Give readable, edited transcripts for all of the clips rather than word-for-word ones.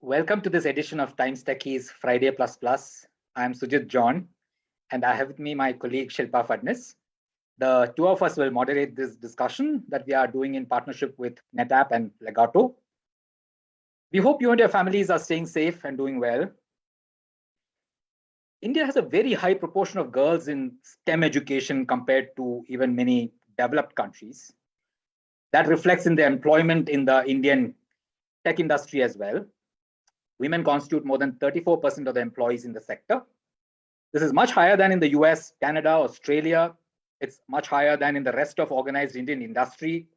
Welcome to this edition of Times Techies Friday Plus Plus. I'm Sujit John, and I have with me my colleague Shilpa Fadnis. The two of us will moderate this discussion that we are doing in partnership with NetApp and Legato. We hope you and your families are staying safe and doing well. India has a very high proportion of girls in STEM education compared to even many developed countries. That reflects in the employment in the Indian tech industry as well. Women constitute more than 34% of the employees in the sector. This is much higher than in the US, Canada, Australia. It's much higher than in the rest of organized Indian industry.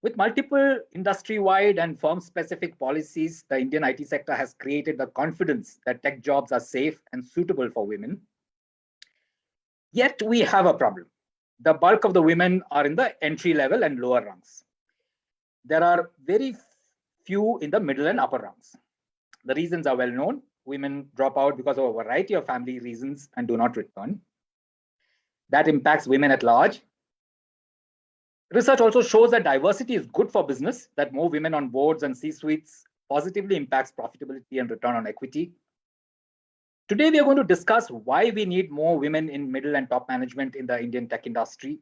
With multiple industry-wide and firm-specific policies, the Indian IT sector has created the confidence that tech jobs are safe and suitable for women. Yet we have a problem. The bulk of the women are in the entry level and lower rungs. There are very few in the middle and upper rungs. The reasons are well known. Women drop out because of a variety of family reasons and do not return. That impacts women at large. Research also shows that diversity is good for business, that more women on boards and C-suites positively impacts profitability and return on equity. Today, we are going to discuss why we need more women in middle and top management in the Indian tech industry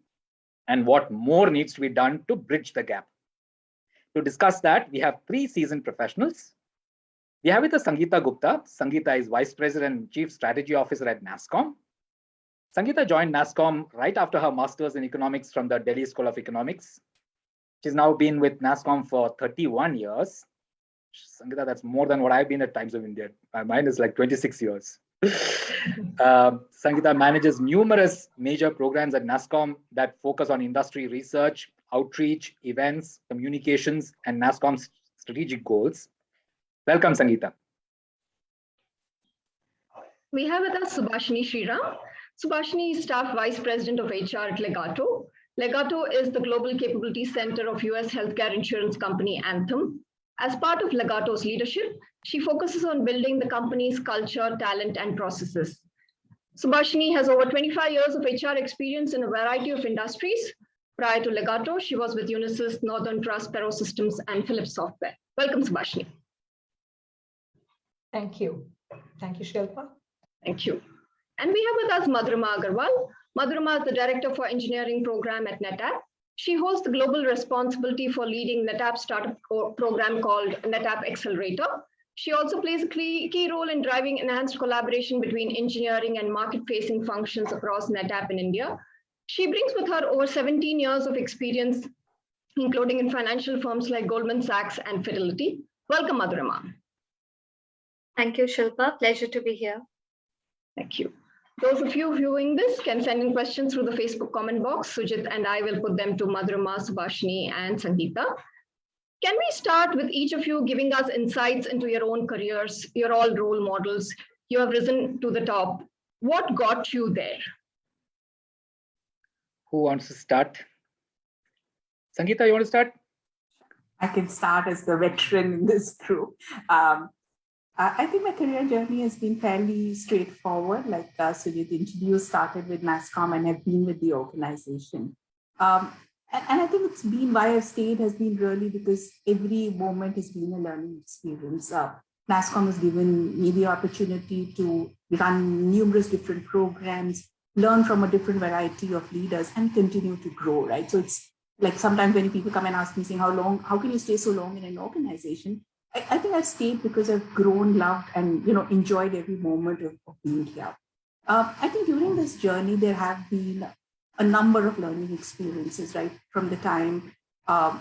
and what more needs to be done to bridge the gap. To discuss that, we have three seasoned professionals. We have with us Sangeeta Gupta. Sangeeta is Vice President and Chief Strategy Officer at NASSCOM. Sangeeta joined NASSCOM right after her Master's in Economics from the Delhi School of Economics. She's now been with NASSCOM for 31 years. Sangeeta, that's more than what I've been at Times of India. Mine is like 26 years. Sangeeta manages numerous major programs at NASSCOM that focus on industry research, outreach, events, communications, and NASSCOM's strategic goals. Welcome, Sangeeta. We have with us Subhashini Sriram. Subhashini is Staff Vice President of HR at Legato. Legato is the Global Capability Center of US healthcare insurance company Anthem. As part of Legato's leadership, she focuses on building the company's culture, talent, and processes. Subhashini has over 25 years of HR experience in a variety of industries. Prior to Legato, she was with Unisys, Northern Trust, Perot Systems, and Philips Software. Welcome, Subhashini. Thank you. Thank you, Shilpa. Thank you. And we have with us Madhurima Agarwal. Madhurima is the Director for Engineering Program at NetApp. She holds the global responsibility for leading NetApp startup program called NetApp Accelerator. She also plays a key role in driving enhanced collaboration between engineering and market-facing functions across NetApp in India. She brings with her over 17 years of experience, including in financial firms like Goldman Sachs and Fidelity. Welcome, Madhurima. Thank you, Shilpa. Pleasure to be here. Thank you. Those of you viewing this can send in questions through the Facebook comment box. Sujit and I will put them to Madhurima, Subhashini, and Sangeeta. Can we start with each of you giving us insights into your own careers? You're all role models. You have risen to the top. What got you there? Who wants to start? Sangeeta, you want to start? I can start as the veteran in this group. I think my career journey has been fairly straightforward. Like Sujit introduced, started with NASSCOM and have been with the organization. And I think it's been why I've stayed has been really because every moment has been a learning experience. NASSCOM has given me the opportunity to run numerous different programs, learn from a different variety of leaders and continue to grow, right? So it's like sometimes when people come and ask me saying, how can you stay so long in an organization? I think I've stayed because I've grown, loved, and enjoyed every moment of being here. I think during this journey, there have been a number of learning experiences, right? From the time,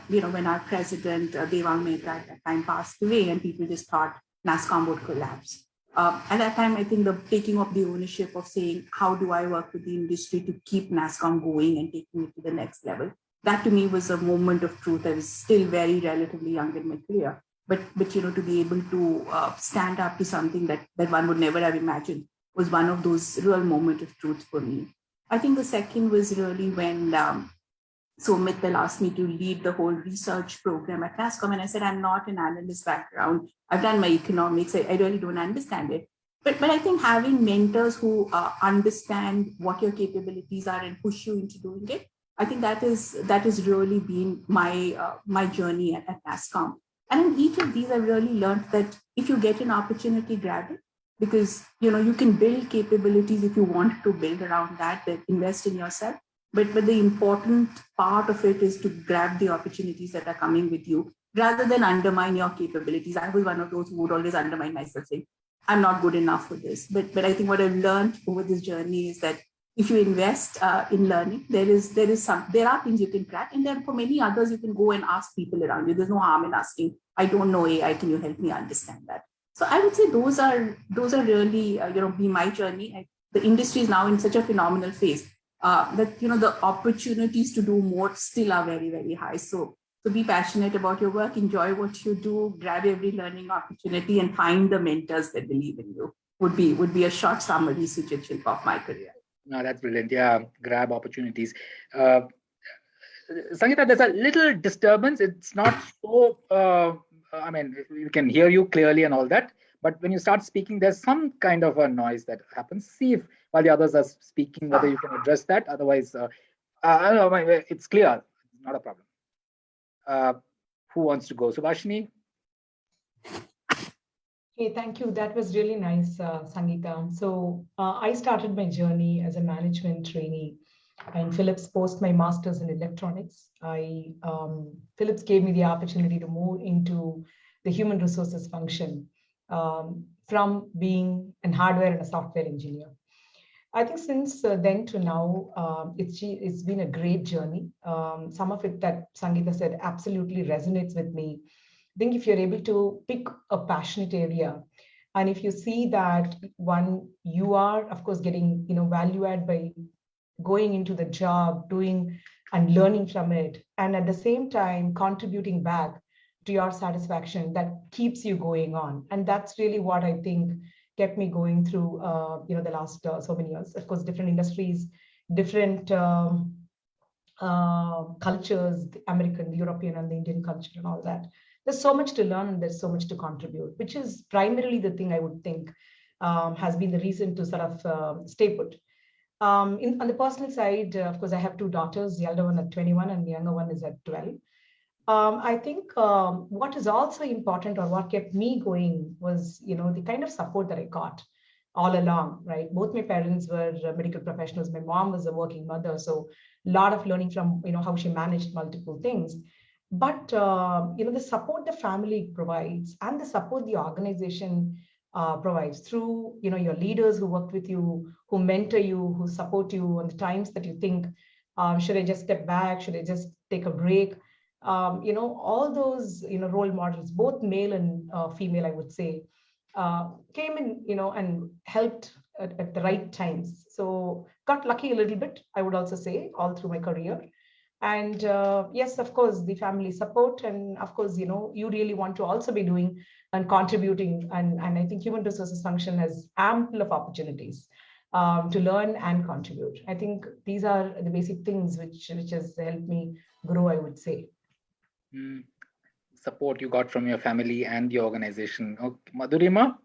when our president, Devang Mehta, at that time passed away and people just thought NASSCOM would collapse. At that time, I think the taking of the ownership of saying, how do I work with the industry to keep NASSCOM going and taking it to the next level? That to me was a moment of truth. I was still very relatively young in my career. But to be able to stand up to something that one would never have imagined was one of those real moments of truth for me. I think the second was really when Mittal asked me to lead the whole research program at NASSCOM. And I said, I'm not an analyst background. I've done my economics. I really don't understand it. But I think having mentors who understand what your capabilities are and push you into doing it, I think that is really been my journey at NASSCOM. And in each of these, I've really learned that if you get an opportunity, grab it, because you can build capabilities if you want to build around that invest in yourself. But the important part of it is to grab the opportunities that are coming with you rather than undermine your capabilities. I was one of those who would always undermine myself, saying, I'm not good enough for this. But I think what I've learned over this journey is that if you invest in learning, there are things you can crack, and then for many others, you can go and ask people around you. There's no harm in asking, I don't know AI, can you help me understand that? So I would say those are really been my journey. The industry is now in such a phenomenal phase that the opportunities to do more still are very, very high. So be passionate about your work, enjoy what you do, grab every learning opportunity, and find the mentors that believe in you. Would be a short summary, Sujit, Shilpa, of my career. No, that's brilliant. Yeah, grab opportunities. Sangeeta, there's a little disturbance. It's not so, I mean, we can hear you clearly and all that, but when you start speaking, there's some kind of a noise that happens. See if while the others are speaking, whether you can address that. Otherwise, I don't know, it's clear. It's not a problem. Who wants to go? Subhashini? Hey, thank you. That was really nice, Sangeeta. So I started my journey as a management trainee in Philips post my master's in electronics. Philips gave me the opportunity to move into the human resources function from being a hardware and a software engineer. I think since then to now, it's been a great journey. Some of it that Sangeeta said absolutely resonates with me. I think if you're able to pick a passionate area, and if you see that you are, of course, getting value add by going into the job, doing and learning from it, and at the same time contributing back to your satisfaction, that keeps you going on. And that's really what I think kept me going through the last so many years. Of course, different industries, different cultures, the American, the European, and the Indian culture and all that. There's so much to learn and there's so much to contribute, which is primarily the thing I would think has been the reason to sort of stay put. On the personal side, of course, I have two daughters, the elder one at 21 and the younger one is at 12. I think what is also important, or what kept me going, was the kind of support that I got all along, right? Both my parents were medical professionals. My mom was a working mother, so a lot of learning from how she managed multiple things. But the support the family provides and the support the organization provides through your leaders who worked with you, who mentor you, who support you on the times that you think, should I just step back? Should I just take a break? All those role models, both male and female, I would say, came in and helped at the right times. So got lucky a little bit, I would also say, all through my career. And yes, of course, the family support, and of course, you really want to also be doing and contributing, and I think human resources function has ample of opportunities to learn and contribute. I think these are the basic things which has helped me grow, I would say. Support you got from your family and the organization. Okay. Madhurima?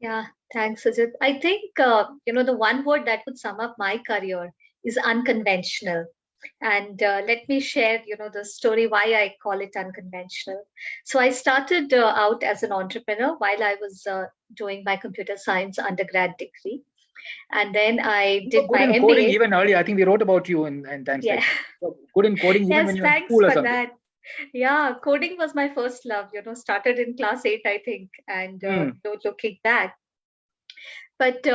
Yeah, thanks, Sujit. I think, the one word that would sum up my career is unconventional. And let me share, the story why I call it unconventional. So I started out as an entrepreneur while I was doing my computer science undergrad degree. And then I did my MBA. Coding even earlier. I think we wrote about you in times like so good in coding even when you were in school or something. That. Yeah, coding was my first love, started in class 8, I think, and looking back. But,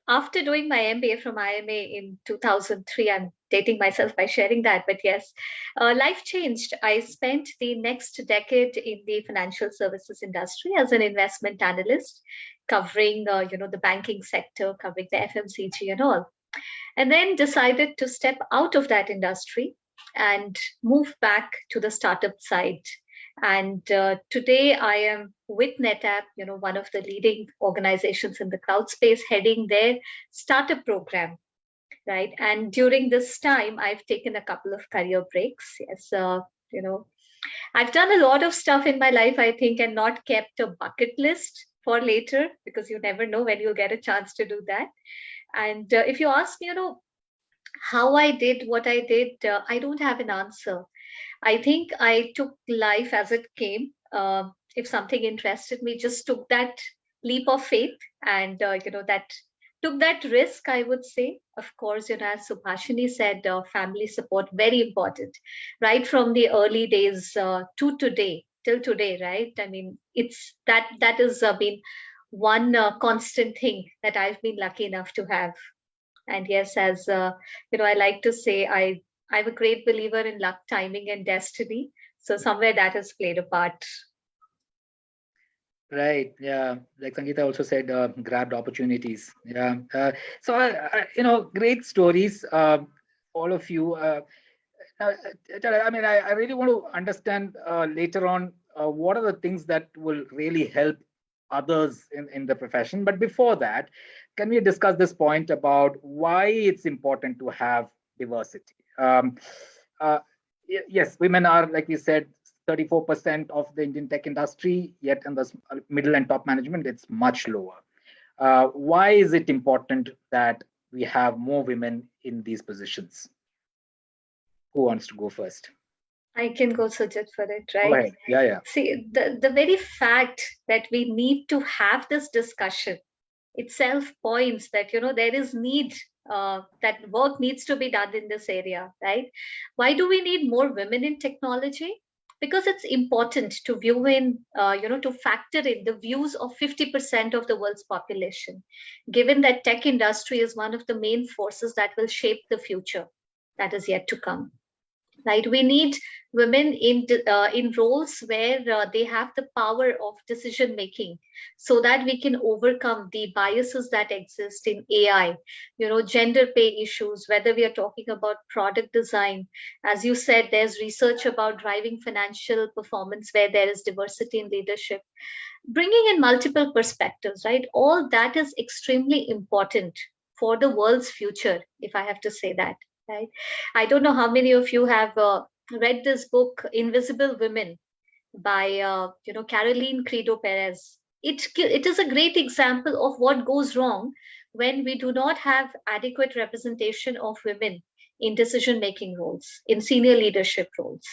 after doing my MBA from IMA in 2003, I'm dating myself by sharing that, but yes, life changed. I spent the next decade in the financial services industry as an investment analyst, covering, the banking sector, covering the FMCG and all. And then decided to step out of that industry and move back to the startup side. And today I am with NetApp, one of the leading organizations in the cloud space, heading their startup program, right? And during this time, I've taken a couple of career breaks. Yes, I've done a lot of stuff in my life, I think, and not kept a bucket list for later, because you never know when you'll get a chance to do that. And if you ask me, how I did what I did, I don't have an answer. I think I took life as it came. If something interested me, just took that leap of faith, and that took that risk, I would say. Of course, as Subhashini said, family support very important, right from the early days to today, till today, right? I mean, it's that has been one constant thing that I've been lucky enough to have. And yes, as I like to say, I'm a great believer in luck, timing, and destiny. So somewhere that has played a part. Right. Yeah. Like Sangeeta also said, grabbed opportunities. Yeah. So, great stories, all of you. I mean, I really want to understand later on what are the things that will really help others in the profession. But before that, can we discuss this point about why it's important to have diversity? Uh, yes, women are, like we said, 34% of the Indian tech industry, yet in the middle and top management, it's much lower. Why is it important that we have more women in these positions? Who wants to go first? I can go suggest for it, Go right? ahead. Yeah, yeah. See, the very fact that we need to have this discussion itself points that there is need, that work needs to be done in this area, right? Why do we need more women in technology? Because it's important to view in, to factor in the views of 50% of the world's population, given that tech industry is one of the main forces that will shape the future that is yet to come, right? We need women in roles where they have the power of decision making, so that we can overcome the biases that exist in AI, gender pay issues, whether we are talking about product design. As you said, there's research about driving financial performance where there is diversity in leadership, bringing in multiple perspectives, right? All that is extremely important for the world's future, if I have to say that, right? I don't know how many of you have read this book, Invisible Women, by Caroline Credo Perez. It is a great example of what goes wrong when we do not have adequate representation of women in decision making roles, in senior leadership roles,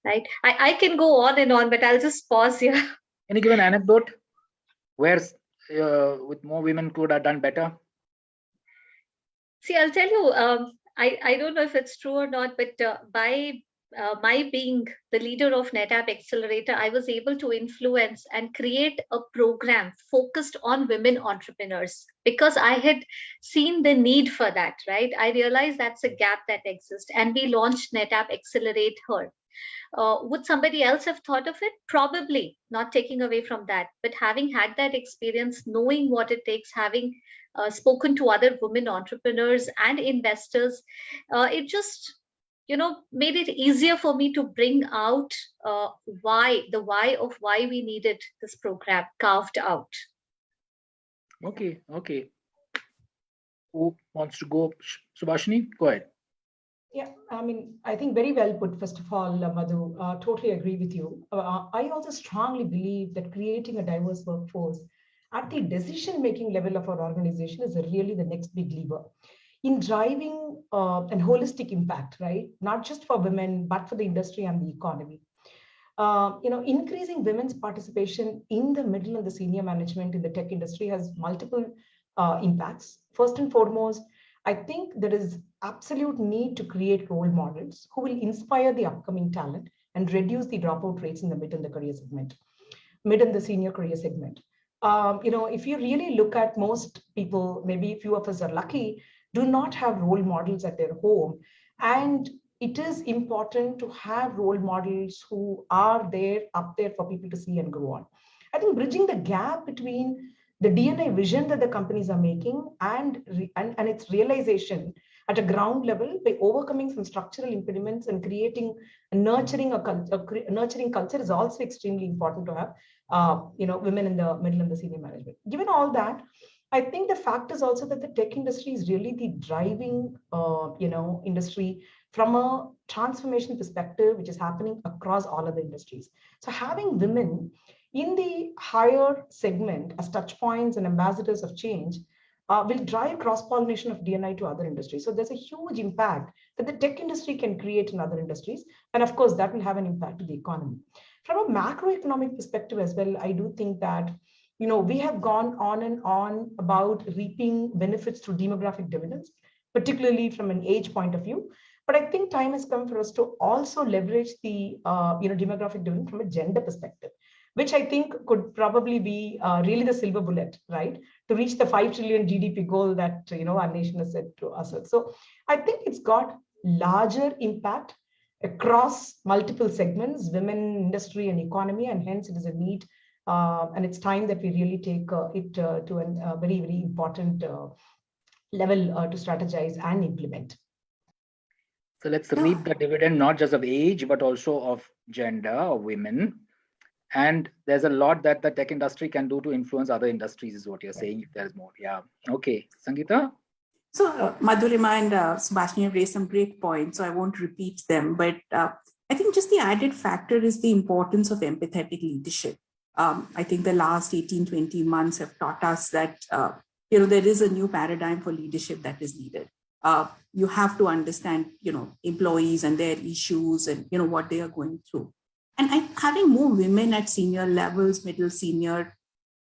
right? I can go on and on, but I'll just pause here. Can you give an anecdote where with more women could have done better? See, I'll tell you, I don't know if it's true or not, but by my being the leader of NetApp Accelerator, I was able to influence and create a program focused on women entrepreneurs because I had seen the need for that, right? I realized that's a gap that exists, and we launched NetApp Accelerate Her. Would somebody else have thought of it? Probably, not taking away from that. But having had that experience, knowing what it takes, having spoken to other women entrepreneurs and investors, it just made it easier for me to bring out why of why we needed this program carved out. Okay. Who wants to go? Subhashini, go ahead. Yeah, I mean, I think very well put, first of all, Madhu, totally agree with you. I also strongly believe that creating a diverse workforce at the decision-making level of our organization is really the next big lever in driving an holistic impact, right? Not just for women, but for the industry and the economy. Increasing women's participation in the middle and the senior management in the tech industry has multiple impacts. First and foremost, I think there is absolute need to create role models who will inspire the upcoming talent and reduce the dropout rates in the mid and the senior career segment. If you really look at most people, maybe a few of us are lucky, do not have role models at their home. And it is important to have role models who are up there for people to see and grow on. I think bridging the gap between the DNA vision that the companies are making and its realization at a ground level by overcoming some structural impediments and creating nurturing culture is also extremely important to have women in the middle and the senior management. Given all that, I think the fact is also that the tech industry is really the driving industry from a transformation perspective, which is happening across all of the industries. So having women in the higher segment as touch points and ambassadors of change will drive cross-pollination of D&I to other industries. So there's a huge impact that the tech industry can create in other industries. And of course, that will have an impact to the economy. From a macroeconomic perspective as well, I do think that, we have gone on and on about reaping benefits through demographic dividends, particularly from an age point of view. But I think time has come for us to also leverage the demographic dividend from a gender perspective, which I think could probably be really the silver bullet, right, to reach the 5 trillion GDP goal that our nation has set to ourselves. So I think it's got larger impact across multiple segments, women, industry, and economy, and hence it is a need. And it's time that we really take it to a very, very important level to strategize and implement. So let's reap the dividend, not just of age, but also of gender or women. And there's a lot that the tech industry can do to influence other industries, is what you're saying, if there's more. Yeah. Okay. Sangeeta? So Madhurima and Subhashini have raised some great points, so I won't repeat them. But I think just the added factor is the importance of empathetic leadership. I think the last 18, 20 months have taught us that, there is a new paradigm for leadership that is needed. You have to understand, employees and their issues and, what they are going through. And having more women at senior levels, middle, senior,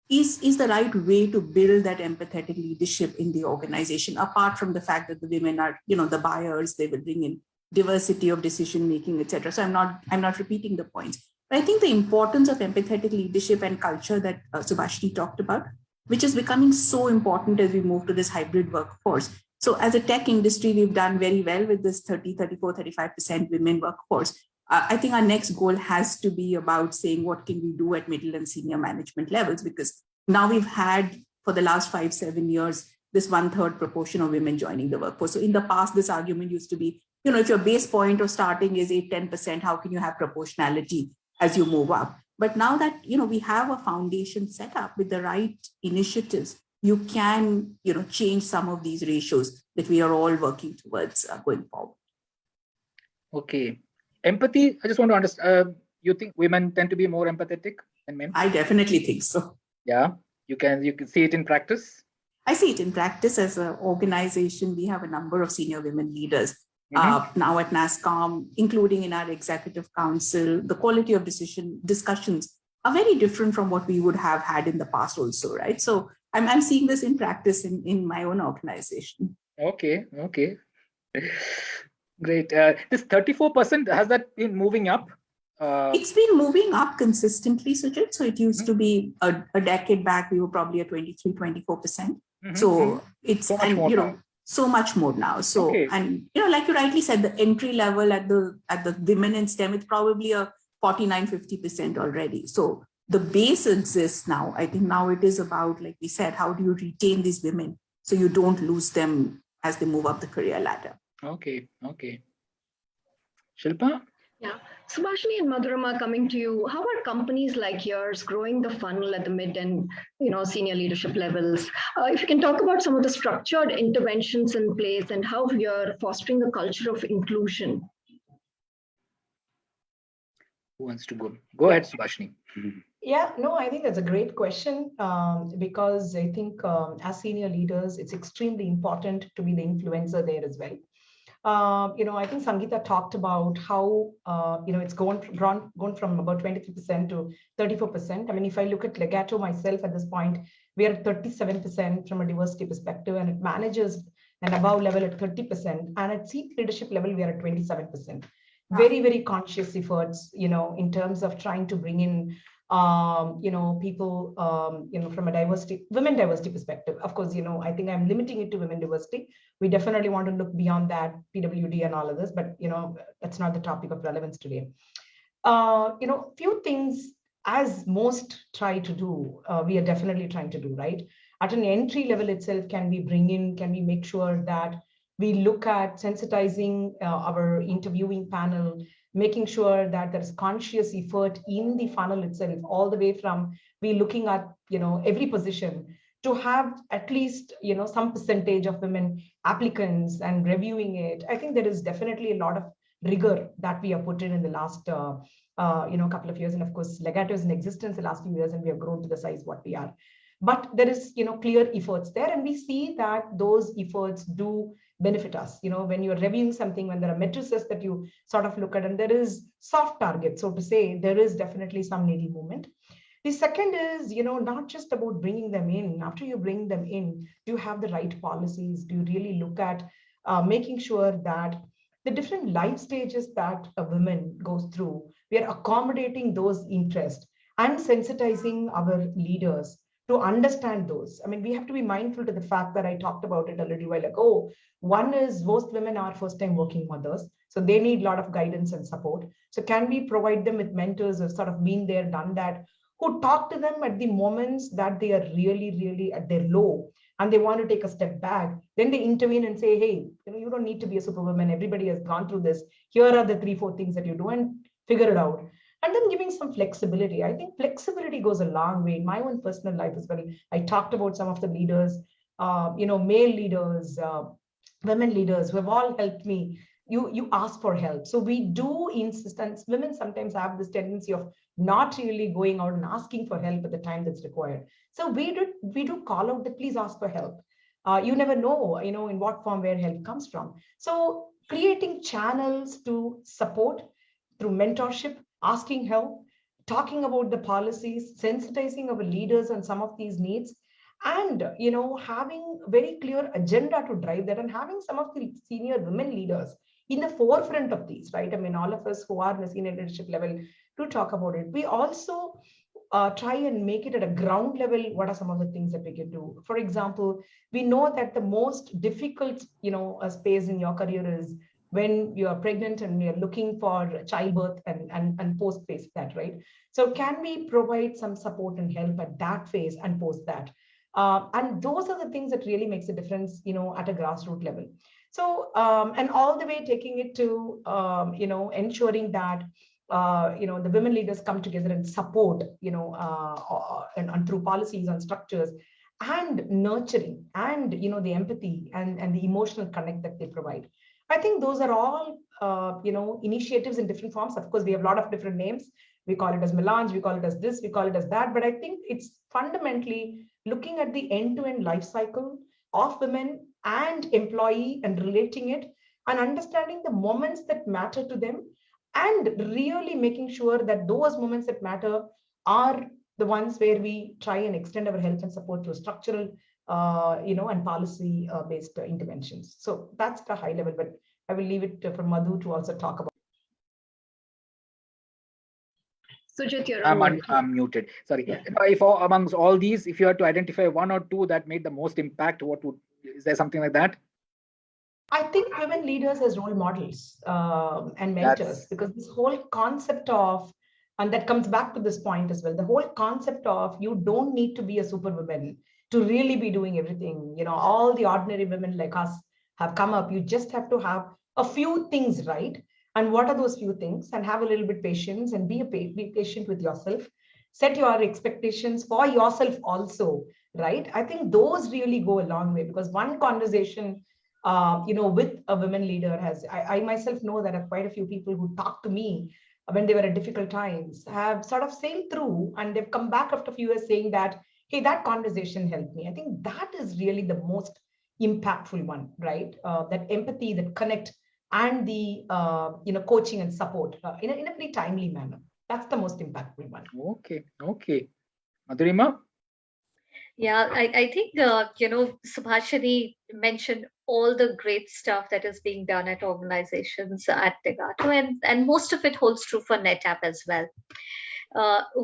is the right way to build that empathetic leadership in the organization, apart from the fact that the women are, the buyers, they will bring in diversity of decision making, etc. So I'm not repeating the points. But I think the importance of empathetic leadership and culture that Subhashini talked about, which is becoming so important as we move to this hybrid workforce. So as a tech industry, we've done very well with this 30, 34, 35% women workforce. I think our next goal has to be about saying what can we do at middle and senior management levels, because now we've had for the last 5-7 years, this 1/3 proportion of women joining the workforce. So in the past, this argument used to be, if your base point of starting is 8-10%, how can you have proportionality as you move up? But now that, we have a foundation set up with the right initiatives, you can, change some of these ratios that we are all working towards going forward. Okay. Empathy, I just want to understand, you think women tend to be more empathetic than men? I definitely think so. Yeah. You can see it in practice? I see it in practice. As an organization, we have a number of senior women leaders. Now at NASSCOM, including in our executive council, the quality of discussions are very different from what we would have had in the past also, right? So I'm seeing this in practice in my own organization. Okay. Great. This 34%, has that been moving up? It's been moving up consistently, Sujit. So it used to be a decade back, we were probably at 23-24%. So it's, so much more now. So, okay. And, like you rightly said, the entry level at the women in STEM, it's probably a 49-50% already. So the base exists now. I think now it is about, like we said, how do you retain these women so you don't lose them as they move up the career ladder? Okay. Shilpa? Yeah. Subhashini and Madhurima, coming to you, how are companies like yours growing the funnel at the mid and senior leadership levels? If you can talk about some of the structured interventions in place and how you're fostering a culture of inclusion. Who wants to go? Go ahead, Subhashini. Yeah, no, I think that's a great question because I think as senior leaders, it's extremely important to be the influencer there as well. I think Sangeeta talked about how, it's gone from about 23% to 34%. I mean, if I look at Legato myself at this point, we are at 37% from a diversity perspective, and it manages an above level at 30%. And at senior leadership level, we are at 27%. Very, very conscious efforts, in terms of trying to bring in people, from a women diversity perspective. Of course, I think I'm limiting it to women diversity. We definitely want to look beyond that, PWD and all of this, but, that's not the topic of relevance today. Few things, as most try to do, we are definitely trying to do, right? At an entry level itself, can we make sure that we look at sensitizing our interviewing panel, making sure that there's conscious effort in the funnel itself, all the way from we looking at, every position to have at least, some percentage of women applicants and reviewing it. I think there is definitely a lot of rigor that we have put in the last, couple of years. And of course, Legato is in existence the last few years, and we have grown to the size what we are. But there is, clear efforts there, and we see that those efforts do benefit us. When you're reviewing something, when there are matrices that you sort of look at, and there is soft target, so to say, there is definitely some needle movement. The second is, not just about bringing them in. After you bring them in, do you have the right policies? Do you really look at making sure that the different life stages that a woman goes through, we are accommodating those interests and sensitizing our leaders to understand those. I mean, we have to be mindful to the fact that I talked about it a little while ago. One is most women are first-time working mothers, so they need a lot of guidance and support. So can we provide them with mentors who have sort of been there, done that, who talk to them at the moments that they are really, really at their low and they want to take a step back, then they intervene and say, hey, you don't need to be a superwoman. Everybody has gone through this. Here are the 3-4 things that you do, and figure it out. And then giving some flexibility. I think flexibility goes a long way in my own personal life as well. I talked about some of the leaders, male leaders, women leaders who have all helped me. You ask for help. So we do insist, and women sometimes have this tendency of not really going out and asking for help at the time that's required. So we do call out that please ask for help. You never know, in what form where help comes from. So creating channels to support through mentorship, asking help, talking about the policies, sensitizing our leaders on some of these needs, and having very clear agenda to drive that, and having some of the senior women leaders in the forefront of these, right? I mean, all of us who are in the senior leadership level to talk about it. We also try and make it at a ground level. What are some of the things that we can do? For example, we know that the most difficult, space in your career is when you are pregnant and you're looking for childbirth and post phase that, right? So can we provide some support and help at that phase and post that? And those are the things that really makes a difference, at a grassroots level. So, and all the way taking it to, ensuring that, the women leaders come together and support, and through policies and structures, and nurturing, and, the empathy and the emotional connect that they provide. I think those are all, initiatives in different forms. Of course, we have a lot of different names. We call it as melange, we call it as this, we call it as that. But I think it's fundamentally looking at the end-to-end life cycle of women and employee and relating it and understanding the moments that matter to them, and really making sure that those moments that matter are the ones where we try and extend our help and support through structural, and policy based interventions. So that's the high level, but I will leave it for Madhu to also talk about. Sujit, you're I'm muted. Sorry. Yeah. If amongst all these, if you had to identify one or two that made the most impact, is there something like that? I think women leaders as role models and mentors, because this whole concept of, and that comes back to this point as well, the whole concept of you don't need to be a superwoman to really be doing everything. All the ordinary women like us have come up. You just have to have a few things right. And what are those few things? And have a little bit patience and be patient with yourself. Set your expectations for yourself also, right? I think those really go a long way, because one conversation, with a women leader I myself know that quite a few people who talk to me when they were at difficult times have sort of sailed through, and they've come back after a few years saying that, hey, that conversation helped me. I think that is really the most impactful one, right? That empathy, that connect, and the coaching and support in a pretty timely manner. That's the most impactful one. Okay. Madhurima? Yeah, I think, Subhashini mentioned all the great stuff that is being done at organizations at Legato, and most of it holds true for NetApp as well.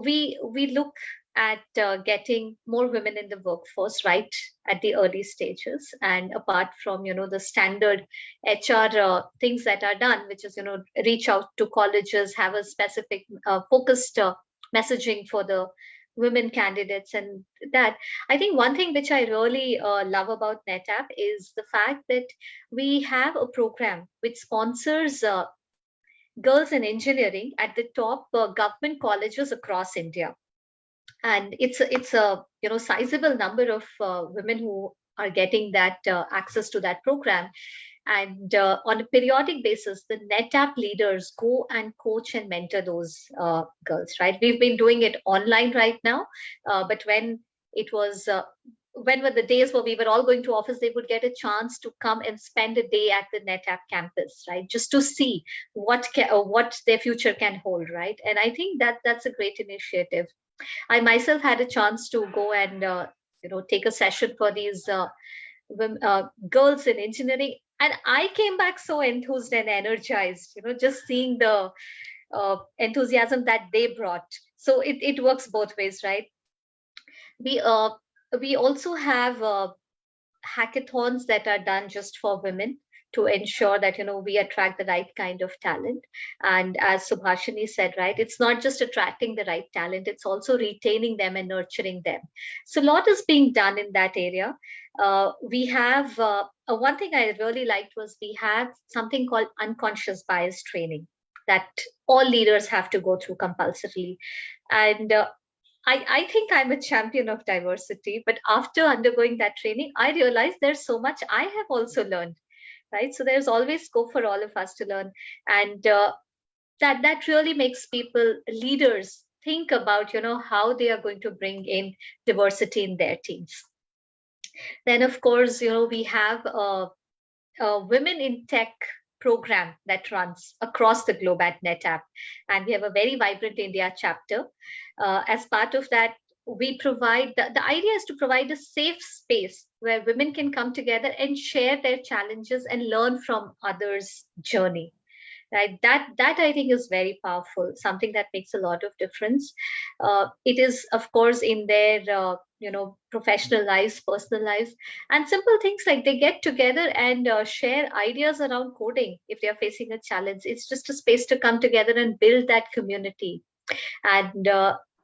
We look at getting more women in the workforce right at the early stages, and apart from the standard HR things that are done, which is reach out to colleges, have a specific focused messaging for the women candidates, and that, I think one thing which I really love about NetApp is the fact that we have a program which sponsors girls in engineering at the top government colleges across India. And it's a sizable number of women who are getting that access to that program. And on a periodic basis, the NetApp leaders go and coach and mentor those girls, right? We've been doing it online right now, but when it was when were the days where we were all going to office, they would get a chance to come and spend a day at the NetApp campus, right? Just to see what their future can hold, right? And I think that that's a great initiative. I myself had a chance to go and take a session for these girls in engineering, and I came back so enthused and energized, just seeing the enthusiasm that they brought. So it works both ways, right? We also have hackathons that are done just for women to ensure that we attract the right kind of talent. And as Subhashini said, right, it's not just attracting the right talent, it's also retaining them and nurturing them. So a lot is being done in that area. We have one thing I really liked was we have something called unconscious bias training that all leaders have to go through compulsorily. And I think I'm a champion of diversity, but after undergoing that training, I realized there's so much I have also learned, right? So there's always scope for all of us to learn. And that really makes people, leaders, think about, how they are going to bring in diversity in their teams. Then, of course, we have a Women in Tech program that runs across the globe at NetApp. And we have a very vibrant India chapter. As part of that, we provide, the idea is to provide a safe space where women can come together and share their challenges and learn from others' journey. Right? That I think is very powerful, something that makes a lot of difference. It is, of course, in their professional lives, personal lives, and simple things like they get together and share ideas around coding if they are facing a challenge. It's just a space to come together and build that community. And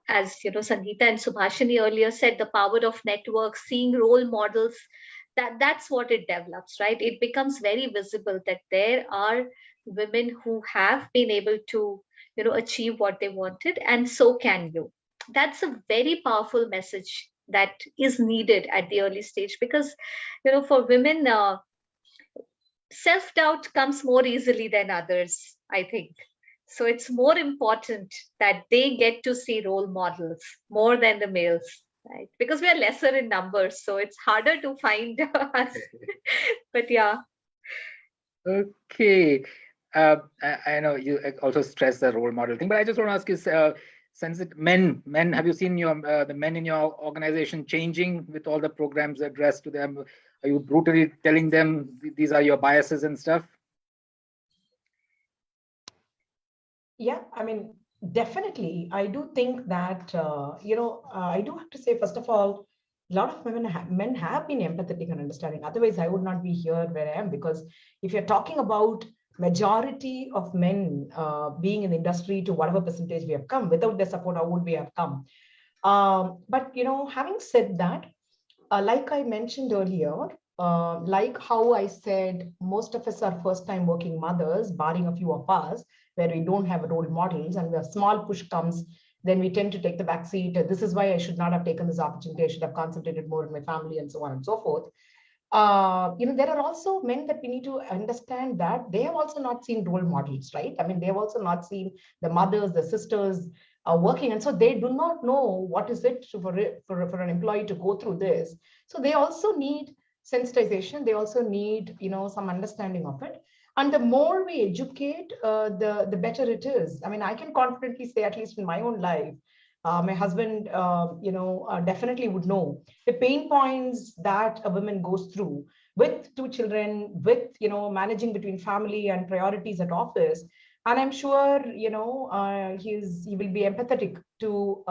as Sangeeta and Subhashini earlier said, the power of networks, seeing role models, that's what it develops, right? It becomes very visible that there are women who have been able to achieve what they wanted, and so can you. That's a very powerful message that is needed at the early stage, because for women, self-doubt comes more easily than others, I think. So it's more important that they get to see role models more than the males, right? Because we are lesser in numbers, so it's harder to find us. But yeah. Okay. I know you also stress the role model thing, but I just want to ask you, since men, have you seen the men in your organization changing with all the programs addressed to them? Are you brutally telling them these are your biases and stuff? Yeah, I mean, definitely. I do think that, I do have to say, first of all, a lot of men have been empathetic and understanding. Otherwise, I would not be here where I am, because if you're talking about majority of men being in the industry to whatever percentage we have come, without their support, how would we have come? But, having said that, like I mentioned earlier, like how I said, most of us are first-time working mothers, barring a few of us, where we don't have role models, and the small push comes, then we tend to take the back seat. This is why I should not have taken this opportunity. I should have concentrated more on my family, and so on and so forth. There are also men that we need to understand that they have also not seen role models, right? I mean, they have also not seen the mothers, the sisters working, and so they do not know what is it for an employee to go through this. So they also need sensitization. They also need some understanding of it. And the more we educate, the better it is. I mean, I can confidently say, at least in my own life, my husband, definitely would know the pain points that a woman goes through with 2 children, with, managing between family and priorities at office. And I'm sure, he will be empathetic to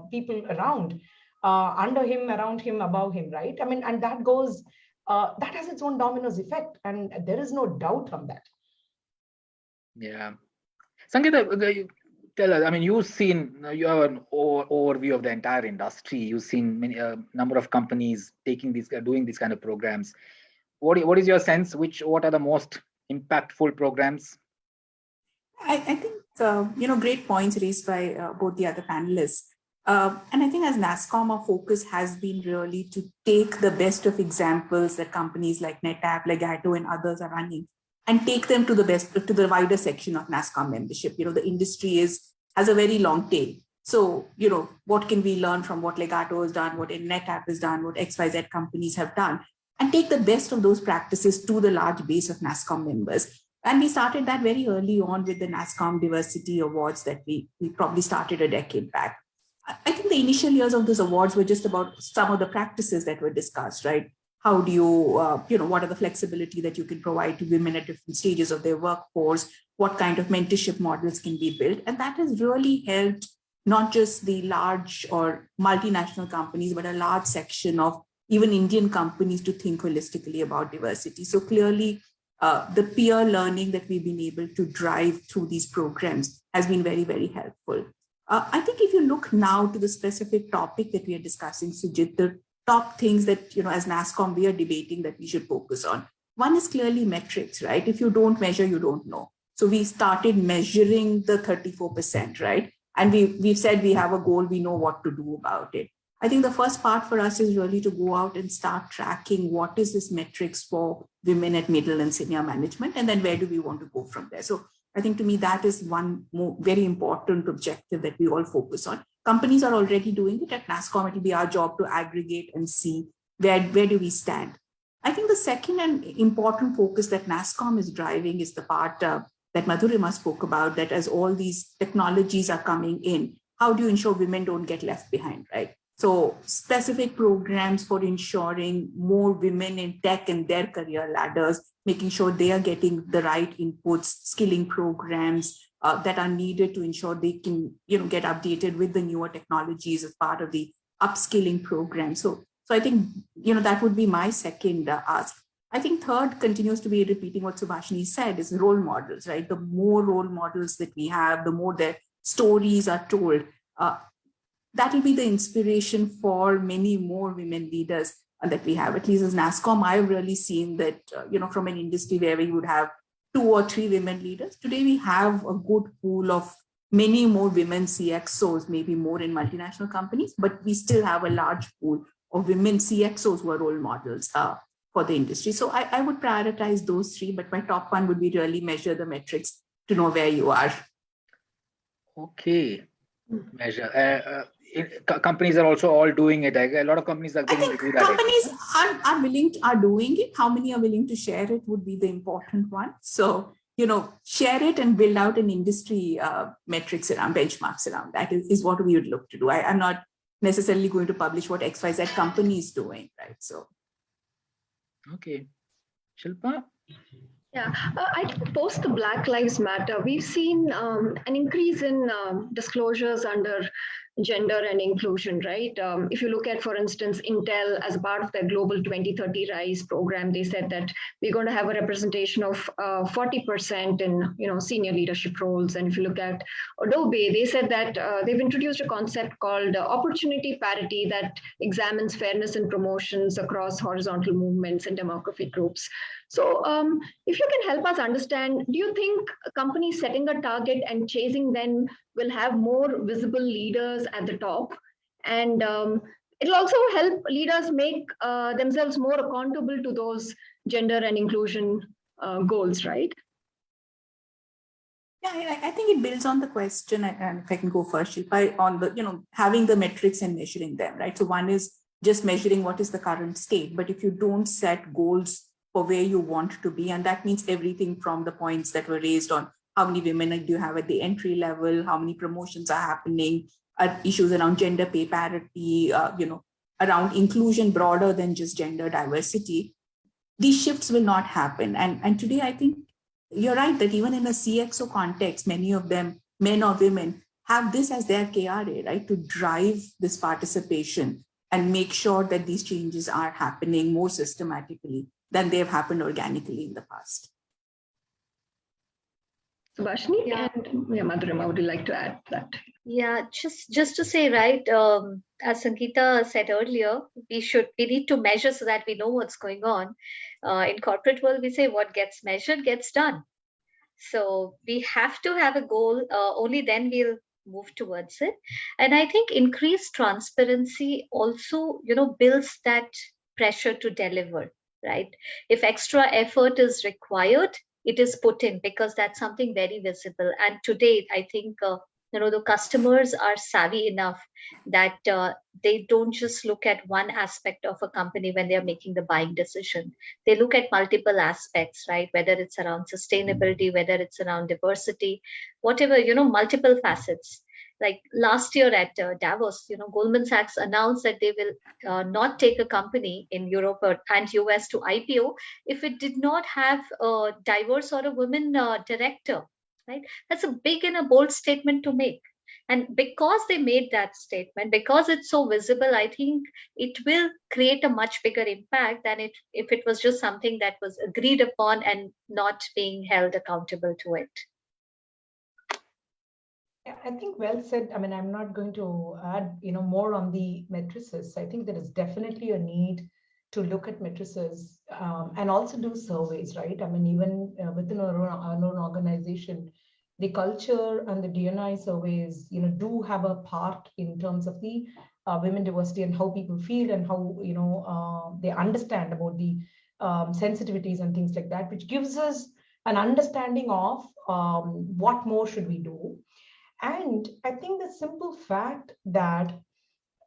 people around, under him, around him, above him, right? I mean, and that goes, that has its own dominoes effect, and there is no doubt on that. Yeah. Sangeeta, tell us, I mean, you have an overview of the entire industry. You've seen many number of companies doing these kind of programs. What is your sense? What are the most impactful programs? I think, great points raised by both the other panelists. And I think as NASSCOM, our focus has been really to take the best of examples that companies like NetApp, Legato, and others are running, and take them to the wider section of NASSCOM membership. The industry has a very long tail. So, what can we learn from what Legato has done, what NetApp has done, what XYZ companies have done, and take the best of those practices to the large base of NASSCOM members. And we started that very early on with the NASSCOM Diversity Awards that we probably started a decade back. I think the initial years of those awards were just about some of the practices that were discussed, right? How do you, what are the flexibility that you can provide to women at different stages of their workforce? What kind of mentorship models can be built? And that has really helped not just the large or multinational companies, but a large section of even Indian companies to think holistically about diversity. So clearly, the peer learning that we've been able to drive through these programs has been very, very helpful. I think if you look now to the specific topic that we are discussing, Sujit, the top things that, as NASSCOM, we are debating that we should focus on. One is clearly metrics, right? If you don't measure, you don't know. So we started measuring the 34%, right? And we've said we have a goal, we know what to do about it. I think the first part for us is really to go out and start tracking what is this metrics for women at middle and senior management, and then where do we want to go from there. So I think to me, that is one very important objective that we all focus on. Companies are already doing it. At NASSCOM, it will be our job to aggregate and see where do we stand. I think the second and important focus that NASSCOM is driving is the part that Madhurima spoke about, that as all these technologies are coming in, how do you ensure women don't get left behind, right? So specific programs for ensuring more women in tech and their career ladders, making sure they are getting the right inputs, skilling programs that are needed to ensure they can, get updated with the newer technologies as part of the upskilling program. So I think, that would be my second ask. I think third continues to be repeating what Subhashini said, is role models, right? The more role models that we have, the more their stories are told. That will be the inspiration for many more women leaders that we have. At least as NASSCOM, I've really seen that, from an industry where we would have 2 or 3 women leaders, today we have a good pool of many more women CXOs, maybe more in multinational companies, but we still have a large pool of women CXOs who are role models for the industry. So I would prioritize those 3, but my top one would be really measure the metrics to know where you are. Okay. Measure. Companies are also all doing it. A lot of companies are getting to do that. Companies are doing it. How many are willing to share it would be the important one. So, share it and build out an industry metrics around, benchmarks around. That is what we would look to do. I'm not necessarily going to publish what XYZ company is doing, right? So. Okay. Shilpa? Yeah, I think post the Black Lives Matter, we've seen an increase in disclosures under gender and inclusion, right? If you look at, for instance, Intel as a part of their global 2030 RISE program, they said that we're going to have a representation of 40% in senior leadership roles. And if you look at Adobe, they said that they've introduced a concept called opportunity parity that examines fairness in promotions across horizontal movements and demographic groups. So if you can help us understand, do you think companies setting a target and chasing them will have more visible leaders at the top? And it'll also help leaders make themselves more accountable to those gender and inclusion goals, right? Yeah, I think it builds on the question, and if I can go first, Shilpa, on the, having the metrics and measuring them, right? So one is just measuring what is the current state, but if you don't set goals for where you want to be, and that means everything from the points that were raised on how many women do you have at the entry level, how many promotions are happening, issues around gender pay parity, around inclusion broader than just gender diversity, these shifts will not happen. And today, I think you're right that even in a CXO context, many of them, men or women, have this as their KRA, right, to drive this participation and make sure that these changes are happening more systematically than they've happened organically in the past. Subhashini and Madhurima, would you like to add that? Yeah, just to say, right, as Sangeeta said earlier, we need to measure so that we know what's going on. In corporate world, we say what gets measured gets done. So we have to have a goal, only then we'll move towards it. And I think increased transparency also, builds that pressure to deliver, right? If extra effort is required, it is put in because that's something very visible. And today, I think The customers are savvy enough that they don't just look at one aspect of a company when they're making the buying decision. They look at multiple aspects, right? Whether it's around sustainability, whether it's around diversity, whatever, multiple facets. Like last year at Davos, Goldman Sachs announced that they will not take a company in Europe and US to IPO if it did not have a diverse or a women director, right? That's a big and a bold statement to make. And because they made that statement, because it's so visible, I think it will create a much bigger impact than if it was just something that was agreed upon and not being held accountable to it. Yeah, I think well said. I mean, I'm not going to add, more on the matrices. I think there is definitely a need to look at matrices and also do surveys, right? I mean, even within our own organization, the culture and the D&I surveys, do have a part in terms of the women diversity and how people feel and how, they understand about the sensitivities and things like that, which gives us an understanding of what more should we do. And I think the simple fact that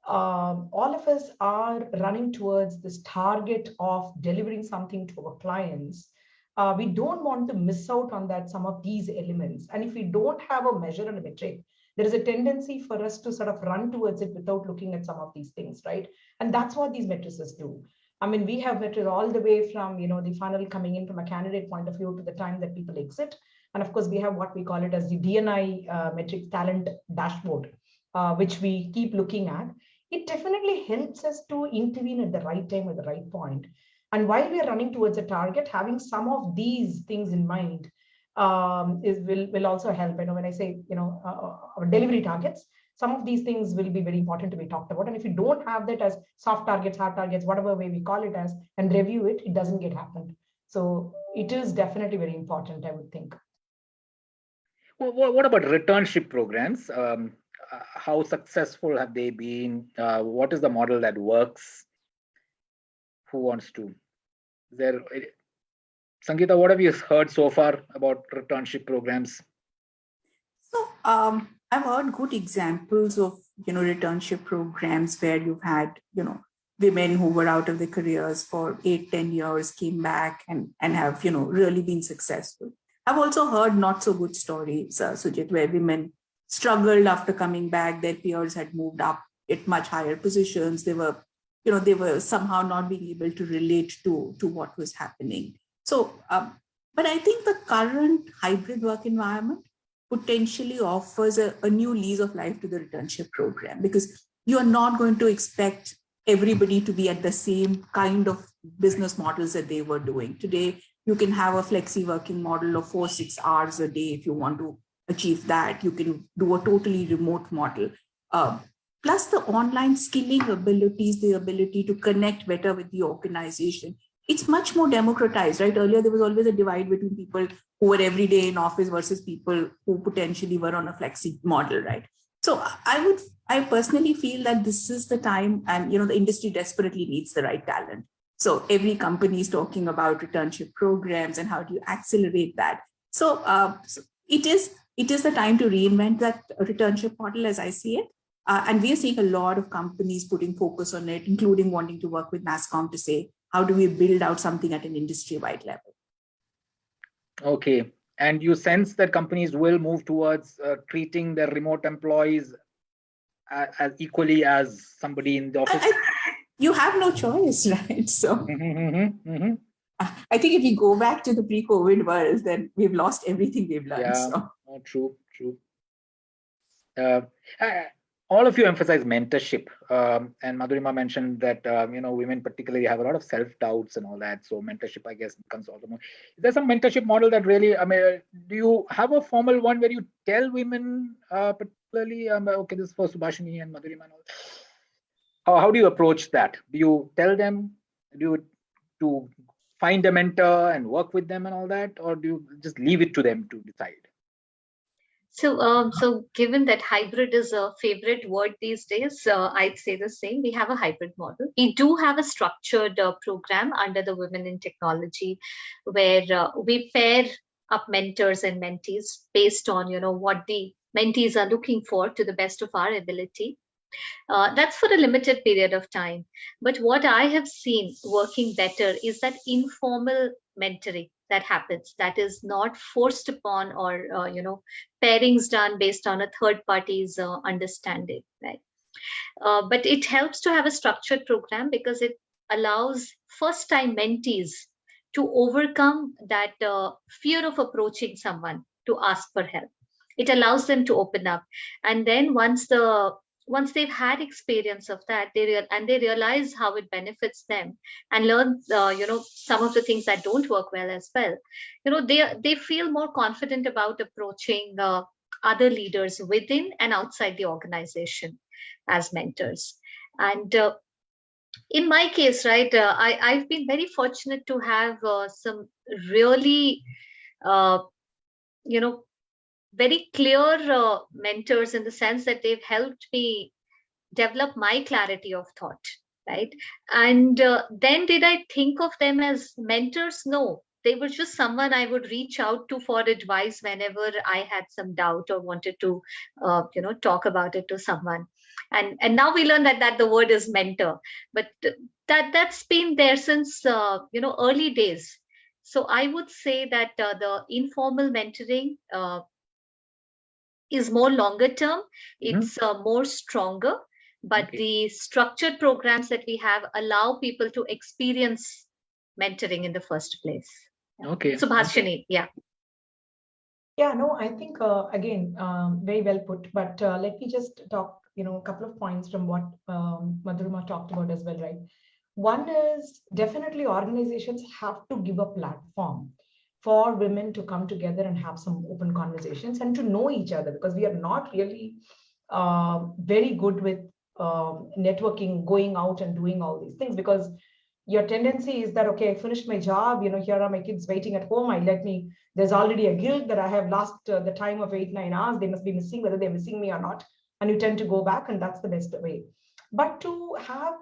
all of us are running towards this target of delivering something to our clients, we don't want to miss out on that, some of these elements. And if we don't have a measure and a metric, there is a tendency for us to sort of run towards it without looking at some of these things, right? And that's what these matrices do. I mean, we have metrics all the way from, the funnel coming in from a candidate point of view to the time that people exit. And of course, we have what we call it as the D&I metric talent dashboard, which we keep looking at. It definitely helps us to intervene at the right time, at the right point. And while we are running towards a target, having some of these things in mind will also help. When I say, our delivery targets, some of these things will be very important to be talked about. And if you don't have that as soft targets, hard targets, whatever way we call it as, and review it, it doesn't get happened. So it is definitely very important, I would think. Well, what about returnship programs? How successful have they been? What is the model that works? Who wants to? Sangeeta, what have you heard so far about returnship programs? So I've heard good examples of, returnship programs where you've had, women who were out of their careers for 8-10 years, came back and have, really been successful. I've also heard not so good stories, Sujit, where women struggled after coming back. Their peers had moved up at much higher positions. They were somehow not being able to relate to what was happening. So, but I think the current hybrid work environment potentially offers a new lease of life to the returnship program, because you are not going to expect everybody to be at the same kind of business models that they were doing. Today, you can have a flexi working model of 4-6 hours a day if you want to achieve that. You can do a totally remote model. Plus the online skilling abilities, the ability to connect better with the organization. It's much more democratized, right? Earlier, there was always a divide between people who were every day in office versus people who potentially were on a flexi model, right? So I personally feel that this is the time, and the industry desperately needs the right talent. So every company is talking about returnship programs and how do you accelerate that. So it is the time to reinvent that returnship model as I see it. And we are seeing a lot of companies putting focus on it, including wanting to work with NASSCOM to say, how do we build out something at an industry-wide level? Okay. And you sense that companies will move towards treating their remote employees as equally as somebody in the office? You have no choice, right? So I think if we go back to the pre-COVID world, then we've lost everything we've learned. Yeah, so. True. All of you emphasize mentorship, and Madhurima mentioned that women particularly have a lot of self-doubts and all that. So mentorship, I guess, becomes also more. Is there some mentorship model that really? I mean, do you have a formal one where you tell women, particularly, okay, this is for Subhashini and Madhurima and all? How do you approach that? Do you tell them? To find a mentor and work with them and all that, or do you just leave it to them to decide? So given that hybrid is a favorite word these days, I'd say the same. We have a hybrid model. We do have a structured program under the Women in Technology, where we pair up mentors and mentees based on what the mentees are looking for to the best of our ability. That's for a limited period of time. But what I have seen working better is that informal mentoring that happens, that is not forced upon or, pairings done based on a third party's understanding, right? But it helps to have a structured program because it allows first time mentees to overcome that fear of approaching someone to ask for help. It allows them to open up, and then once they've had experience of that, they realize how it benefits them and learn some of the things that don't work well as well. They feel more confident about approaching other leaders within and outside the organization as mentors. And in my case, right, I've been very fortunate to have some really uh, very clear mentors, in the sense that they've helped me develop my clarity of thought, right? And then did I think of them as mentors? No, they were just someone I would reach out to for advice whenever I had some doubt or wanted to talk about it to someone. And now we learn that the word is mentor, but that's been there since early days. So I would say that the informal mentoring is more longer term. It's more stronger, but the structured programs that we have allow people to experience mentoring in the first place. Okay. Subhashini, yeah. Yeah, no, I think, again, very well put, but let me just talk, a couple of points from what Madhurima talked about as well, right? One is definitely organizations have to give a platform for women to come together and have some open conversations and to know each other, because we are not really very good with networking, going out and doing all these things, because your tendency is that, okay, I finished my job, here are my kids waiting at home, there's already a guilt that I have lost the time of 8-9 hours, they must be missing, whether they're missing me or not, and you tend to go back, and that's the best way. But to have,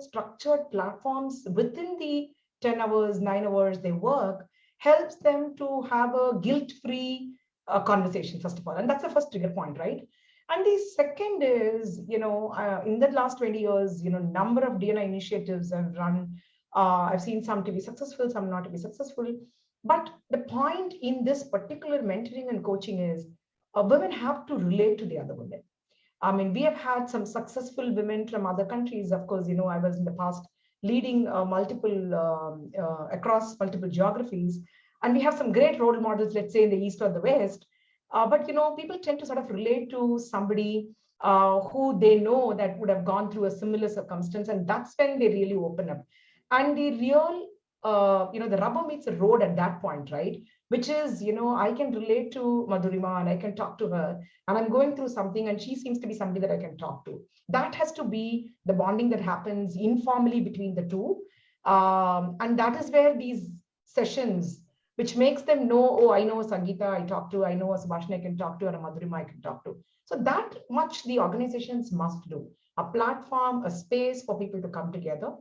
structured platforms within the 10 hours, 9 hours they work, helps them to have a guilt-free conversation, first of all. And that's the first trigger point, right? And the second is, in the last 20 years, number of DNI initiatives I've run. I've seen some to be successful, some not to be successful. But the point in this particular mentoring and coaching is women have to relate to the other women. I mean, we have had some successful women from other countries. Of course, I was in the past leading across multiple geographies. And we have some great role models, let's say in the East or the West. But, people tend to sort of relate to somebody who they know that would have gone through a similar circumstance. And that's when they really open up. And the real, the rubber meets the road at that point, right? Which is, I can relate to Madhurima and I can talk to her, and I'm going through something and she seems to be somebody that I can talk to. That has to be the bonding that happens informally between the two. And that is where these sessions, which makes them know, oh, I know a Sangeeta I talk to, I know a Subhashini I can talk to, or a Madhurima I can talk to. So that much the organizations must do. A platform, a space for people to come together.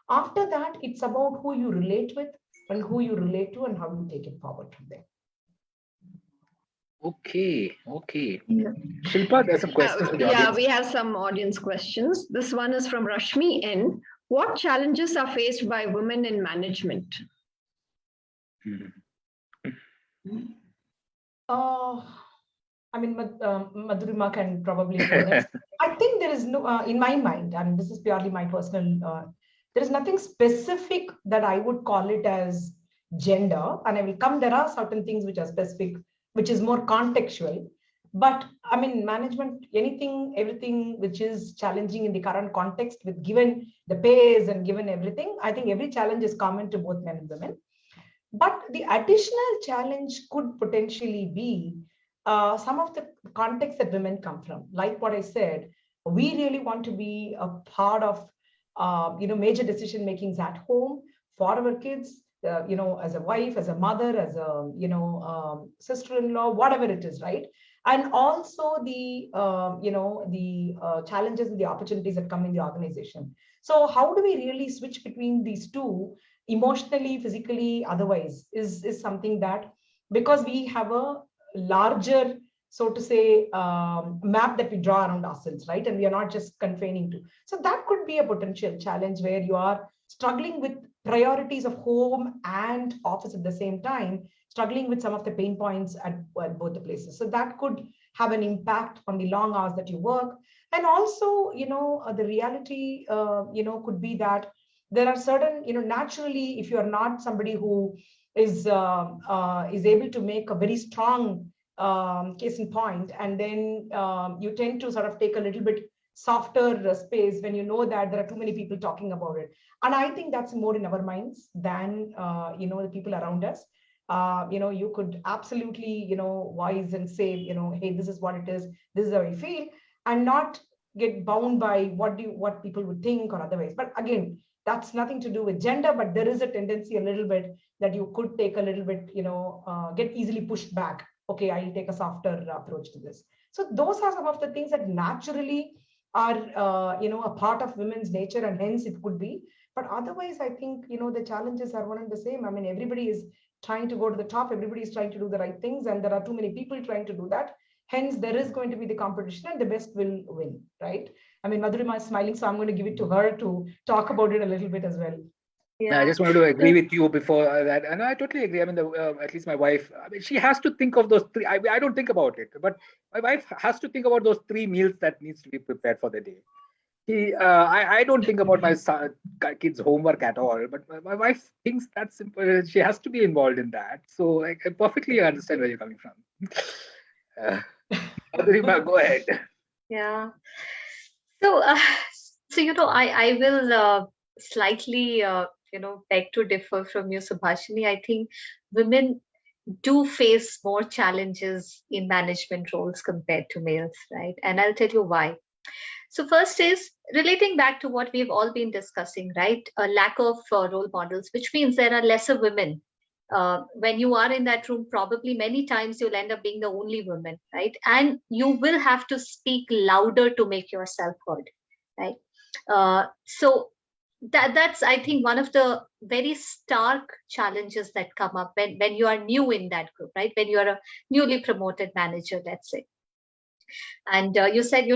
After that, it's about who you relate with and who you relate to and how you take it forward from there. Okay. Yeah. Shilpa, there's some questions. Yeah, we have some audience questions. This one is from Rashmi N. What challenges are faced by women in management? I mean, Madhurima can probably go next. I think there is no, in my mind, and this is purely my personal, there is nothing specific that I would call it as gender. And I will come, there are certain things which are specific, which is more contextual. But I mean, management, everything which is challenging in the current context, with given the pays and given everything, I think every challenge is common to both men and women. But the additional challenge could potentially be some of the context that women come from. Like what I said, we really want to be a part of major decision makings at home for our kids, as a wife, as a mother, as a sister-in-law, whatever it is, right? And also the challenges and the opportunities that come in the organization. So how do we really switch between these two, emotionally, physically, otherwise, is something that, because we have a larger so to say, map that we draw around ourselves, right? And we are not just confining to. So that could be a potential challenge where you are struggling with priorities of home and office at the same time, struggling with some of the pain points at both the places. So that could have an impact on the long hours that you work. And also, the reality, could be that there are certain, naturally, if you are not somebody who is able to make a very strong case in point, and then you tend to sort of take a little bit softer space when you know that there are too many people talking about it. And I think that's more in our minds than the people around us. You could absolutely voice and say, hey, this is what it is, this is how I feel, and not get bound by what people would think or otherwise. But again, that's nothing to do with gender, but there is a tendency a little bit that you could take a little bit, get easily pushed back. Okay, I'll take a softer approach to this. So those are some of the things that naturally are, a part of women's nature, and hence it could be. But otherwise, I think, the challenges are one and the same. I mean, everybody is trying to go to the top. Everybody is trying to do the right things, and there are too many people trying to do that. Hence, there is going to be the competition, and the best will win, right? I mean, Madhurima is smiling, so I'm going to give it to her to talk about it a little bit as well. Yeah. I just wanted to agree with you before that, and I totally agree. I mean, at least my wife, I mean, she has to think of those three. I don't think about it, but my wife has to think about those 3 meals that needs to be prepared for the day. I don't think about my kids' homework at all, but my wife thinks that's simple. She has to be involved in that. So I perfectly understand where you're coming from. Madhurima, go ahead. Yeah. So, I will slightly, beg to differ from you, Subhashini. I think women do face more challenges in management roles compared to males, right? And I'll tell you why. So first is relating back to what we've all been discussing, right? A lack of role models, which means there are lesser women. When you are in that room, probably many times you'll end up being the only woman, right? And you will have to speak louder to make yourself heard, right? So that's, I think, one of the very stark challenges that come up when you are new in that group, right? When you are a newly promoted manager, let's say. And you said,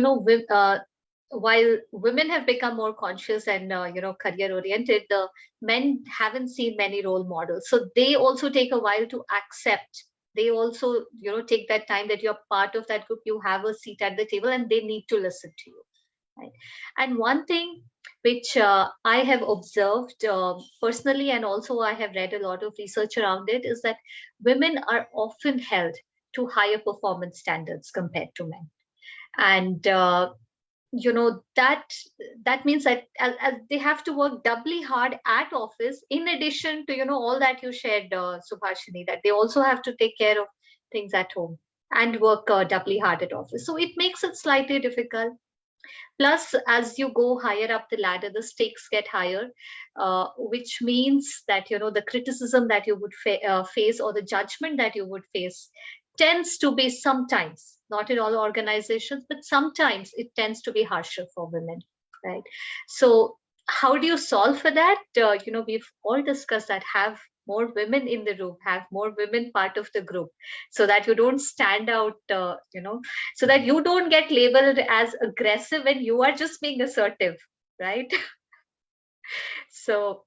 while women have become more conscious and career oriented, the men haven't seen many role models, so they also take a while to accept. They also take that time that you're part of that group, you have a seat at the table, and they need to listen to you, right? And one thing which I have observed personally, and also I have read a lot of research around it, is that women are often held to higher performance standards compared to men. And that means that as they have to work doubly hard at office, in addition to all that you shared, Subhashini, that they also have to take care of things at home and work doubly hard at office. So it makes it slightly difficult. Plus, as you go higher up the ladder, the stakes get higher, which means that the criticism that you would face, or the judgment that you would face, tends to be sometimes, not in all organizations, but sometimes it tends to be harsher for women, right? So how do you solve for that? We've all discussed that. Have more women in the room, have more women part of the group, so that you don't stand out, so that you don't get labeled as aggressive and you are just being assertive, right? So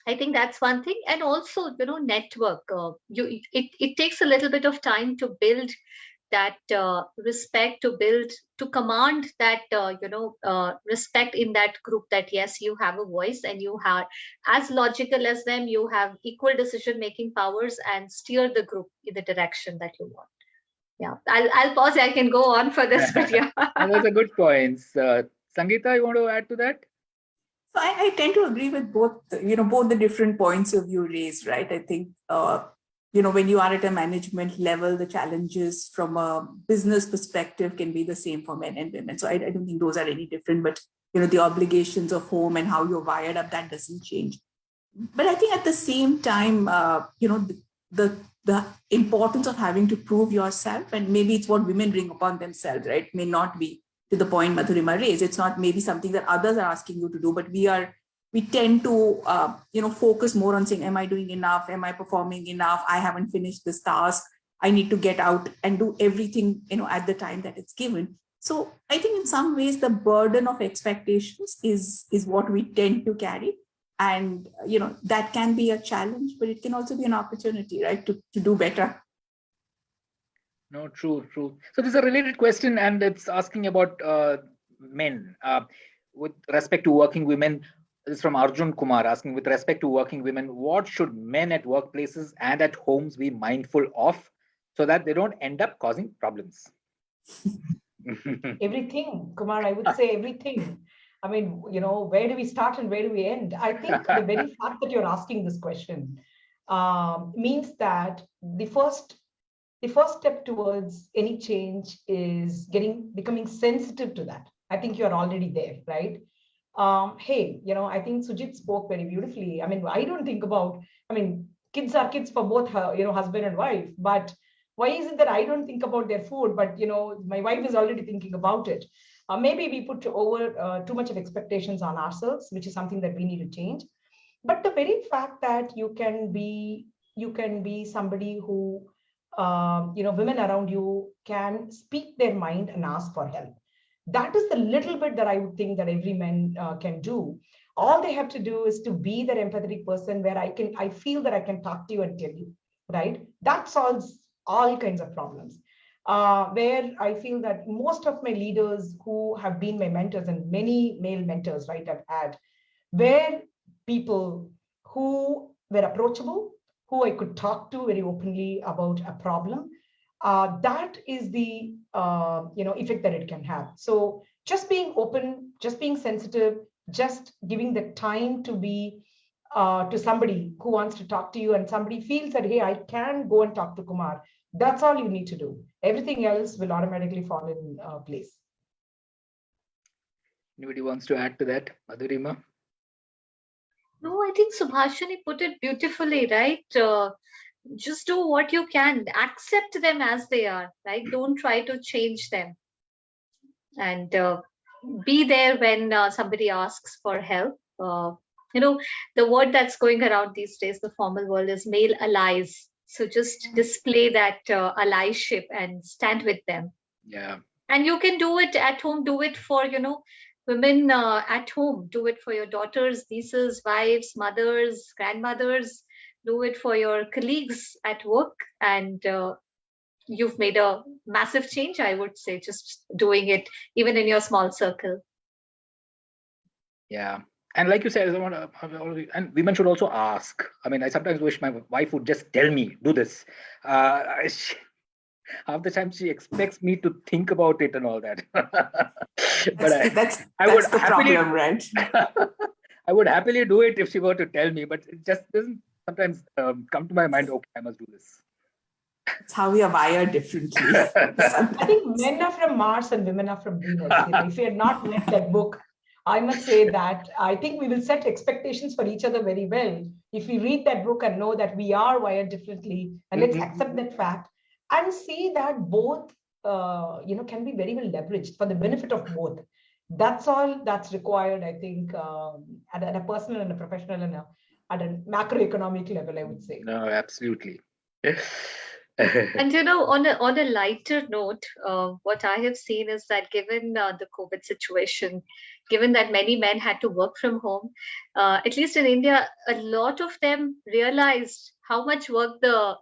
I think that's one thing. And also, network. It takes a little bit of time to build that respect, to command that respect in that group, that yes, you have a voice and you are as logical as them, you have equal decision making powers, and steer the group in the direction that you want. Yeah, I'll pause. I can go on for this, but yeah. Those are good points. Sangeeta, you want to add to that? So I tend to agree with both the different points of view raised, right? I think, when you are at a management level, the challenges from a business perspective can be the same for men and women. So I don't think those are any different, but, the obligations of home and how you're wired up, that doesn't change. But I think at the same time, the importance of having to prove yourself, and maybe it's what women bring upon themselves, right? May not be to the point Madhurima raised. It's not maybe something that others are asking you to do, but we tend to, focus more on saying, am I doing enough? Am I performing enough? I haven't finished this task. I need to get out and do everything, at the time that it's given. So I think in some ways, the burden of expectations is what we tend to carry. And, that can be a challenge, but it can also be an opportunity, right, to do better. No, true. So this is a related question, and it's asking about men. With respect to working women, this is from Arjun Kumar asking, with respect to working women, what should men at workplaces and at homes be mindful of so that they don't end up causing problems? Everything, Kumar, I would say everything. I mean, where do we start and where do we end? I think the very fact that you're asking this question means that the first step towards any change is becoming sensitive to that. I think you're already there, right? Hey, I think Sujit spoke very beautifully. I mean, I don't think about, kids are kids for both, husband and wife, but why is it that I don't think about their food, but, my wife is already thinking about it? Maybe we put too much of expectations on ourselves, which is something that we need to change. But the very fact that you can be somebody who, women around you can speak their mind and ask for help. That is the little bit that I would think that every man can do. All they have to do is to be that empathetic person where I feel that I can talk to you and tell you, right? That solves all kinds of problems. Where I feel that most of my leaders who have been my mentors, and many male mentors, right, I've had, were people who were approachable, who I could talk to very openly about a problem. That is the effect that it can have. So just being open, just being sensitive, just giving the time to be to somebody who wants to talk to you, and somebody feels that, hey, I can go and talk to Kumar. That's all you need to do. Everything else will automatically fall in place. Anybody wants to add to that, Madhurima? No, I think Subhashini put it beautifully, right? Just do what you can, accept them as they are, right? Don't try to change them, and be there when somebody asks for help. The word that's going around these days, the formal world, is male allies. So just display that allyship and stand with them. Yeah. And you can do it at home, do it for, women at home, do it for your daughters, nieces, wives, mothers, grandmothers, do it for your colleagues at work, and you've made a massive change, I would say, just doing it even in your small circle. Yeah. And like you said, and women should also ask. I mean, I sometimes wish my wife would just tell me, do this. Half the time she expects me to think about it and all that. But that's the problem, right? I would happily do it if she were to tell me, but it just doesn't sometimes come to my mind, okay, I must do this. It's how we are wired differently. I think men are from Mars and women are from Venus. If we had not read that book, I must say that I think we will set expectations for each other very well. If we read that book and know that we are wired differently, and let's accept that fact and see that both, can be very well leveraged for the benefit of both. That's all that's required, I think, at a personal and a professional and at a macroeconomic level, I would say. No, absolutely. And on a lighter note, what I have seen is that given the COVID situation, given that many men had to work from home, at least in India, a lot of them realized how much work the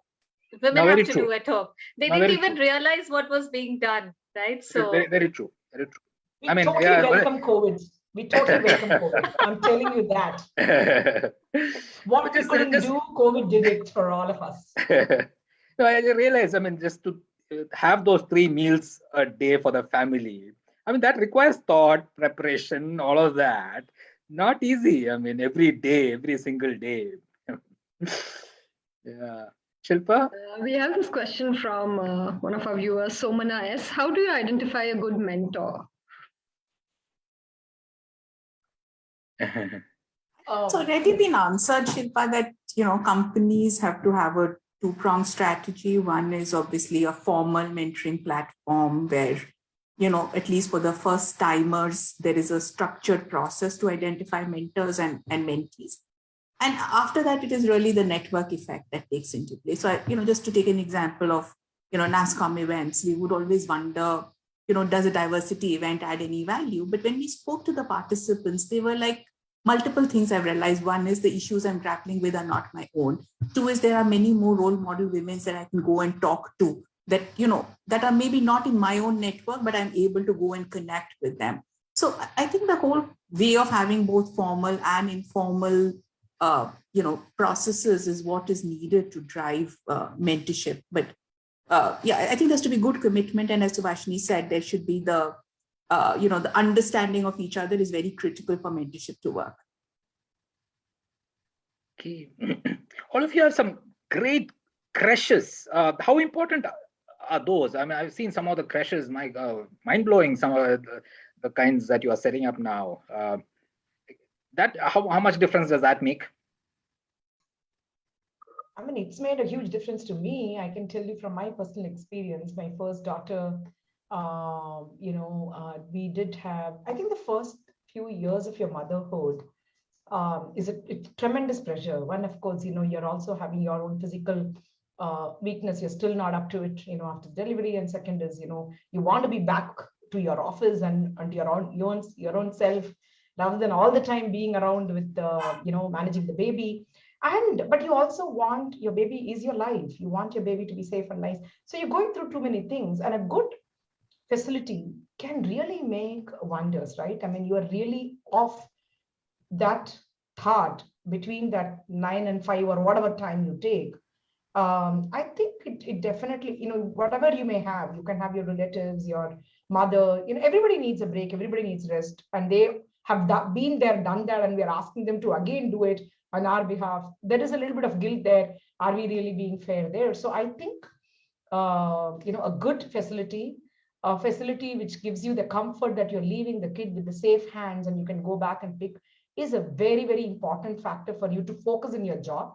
women have to do at home. They didn't even realize what was being done, right? So very true. Very true. We welcome COVID. We totally welcome COVID. I'm telling you that. What we couldn't do, COVID did it for all of us. No, I realize, just to have those 3 meals a day for the family, that requires thought, preparation, all of that. Not easy. Every day, every single day. Yeah. Shilpa? We have this question from one of our viewers, Somana S. How do you identify a good mentor? So already been answered, Shilpa, that companies have to have a 2-pronged strategy. One is obviously a formal mentoring platform where, at least for the first timers, there is a structured process to identify mentors and mentees. And after that, it is really the network effect that takes into play. So, just to take an example of NASCOM events, we would always wonder, does a diversity event add any value? But when we spoke to the participants, they were like, multiple things I've realized. One is the issues I'm grappling with are not my own. Two is there are many more role model women that I can go and talk to that, that are maybe not in my own network, but I'm able to go and connect with them. So I think the whole way of having both formal and informal, processes is what is needed to drive mentorship. But I think there's to be good commitment. And as Subhashini said, there should be the the understanding of each other is very critical for mentorship to work. Okay. All of you have some great crashes. How important are those? I mean, I've seen some of the crashes, mind-blowing, some of the kinds that you are setting up now. How much difference does that make? I mean, it's made a huge difference to me. I can tell you from my personal experience, my first daughter, we did have, I think the first few years of your motherhood is a tremendous pressure. One, of course, you're also having your own physical weakness. You're still not up to it, after delivery. And second is, you want to be back to your office and your own self, rather than all the time being around with, managing the baby. But you also want your baby is your life. You want your baby to be safe and nice. So you're going through too many things, and a good facility can really make wonders, right? I mean, you are really off that thought between that 9 and 5 or whatever time you take. I think it definitely, whatever you may have, you can have your relatives, your mother, everybody needs a break, everybody needs rest, and they have been there, done that, and we are asking them to again do it on our behalf. There is a little bit of guilt there. Are we really being fair there? So I think, a good facility, a facility which gives you the comfort that you're leaving the kid with the safe hands and you can go back and pick, is a very, very important factor for you to focus in your job.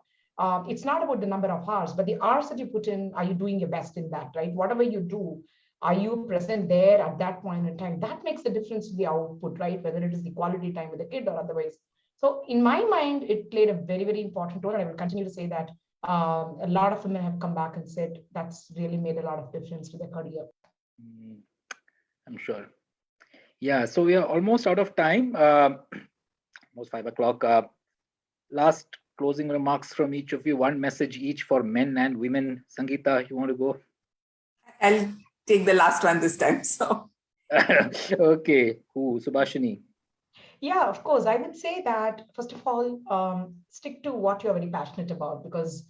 It's not about the number of hours, but the hours that you put in, are you doing your best in that, right? Whatever you do, are you present there at that point in time? That makes the difference to the output, right? Whether it is the quality time with the kid or otherwise. So in my mind, it played a very, very important role. And I will continue to say that a lot of women have come back and said that's really made a lot of difference to their career. I'm sure. Yeah, so we are almost out of time, almost 5 o'clock. Last closing remarks from each of you, one message each for men and women. Sangeeta, you want to go? I'll take the last one this time. So, okay, Subhashini? Yeah, of course. I would say that, first of all, stick to what you're very passionate about, because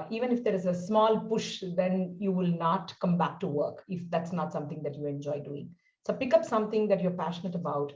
even if there is a small push, then you will not come back to work if that's not something that you enjoy doing. So pick up something that you're passionate about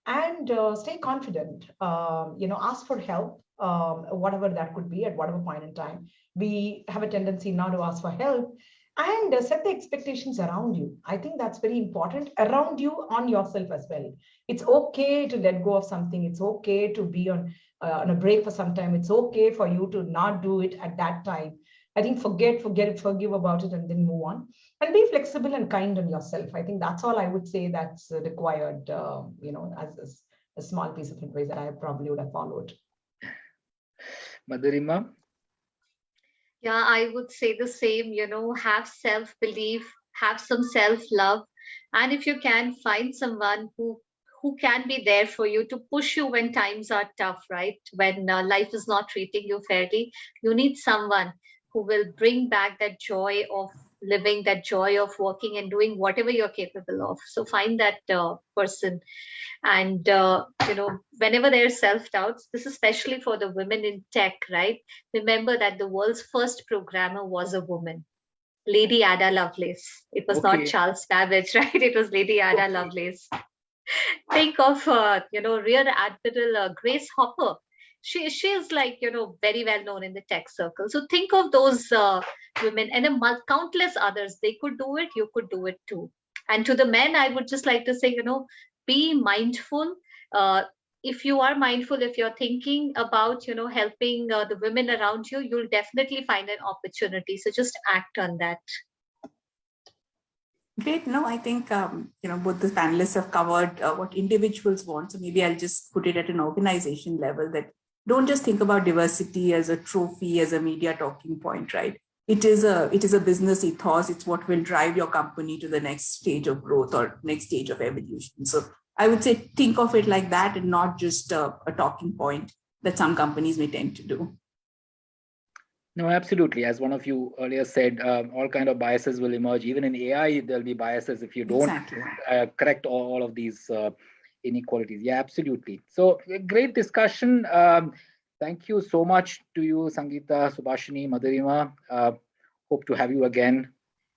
and stay confident. Ask for help, whatever that could be at whatever point in time. We have a tendency now to ask for help and set the expectations around you. I think that's very important, around you, on yourself as well. It's okay to let go of something. It's okay to be on a break for some time. It's okay for you to not do it at that time. I think forget it, forgive about it, and then move on. And be flexible and kind on yourself. I think that's all I would say that's required, as a small piece of advice that I probably would have followed. Madhurima? Yeah, I would say the same, have self-belief, have some self-love. And if you can, find someone who can be there for you to push you when times are tough, right? When life is not treating you fairly, you need someone who will bring back that joy of living, that joy of working and doing whatever you're capable of. So find that person. And, whenever there's self-doubts, this is especially for the women in tech, right? Remember that the world's first programmer was a woman, Lady Ada Lovelace. It was not Charles Babbage, right? It was Lady Ada Lovelace. Think of, Rear Admiral Grace Hopper. She is like, very well known in the tech circle. So think of those women and countless others. They could do it. You could do it too. And to the men, I would just like to say, be mindful. If you are mindful, if you're thinking about, helping the women around you, you'll definitely find an opportunity. So just act on that. Great. No, I think, both the panelists have covered what individuals want. So maybe I'll just put it at an organization level, that don't just think about diversity as a trophy, as a media talking point, right? it is a business ethos. It's what will drive your company to the next stage of growth or next stage of evolution. So I would say think of it like that and not just a talking point that some companies may tend to do. No, absolutely. As one of you earlier said, all kind of biases will emerge. Even in AI, there'll be biases if you don't correct all of these inequalities. Yeah, absolutely. So great discussion. Thank you so much to you, Sangeeta, Subhashini, Madhurima. Hope to have you again.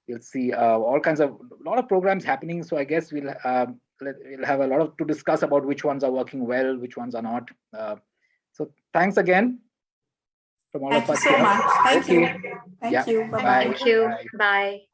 We'll see all kinds of a lot of programs happening. So I guess we'll have a lot to discuss about which ones are working well, which ones are not. So thanks again. Thank you so much. Thank you. Thank you. Bye-bye. Thank you. Bye.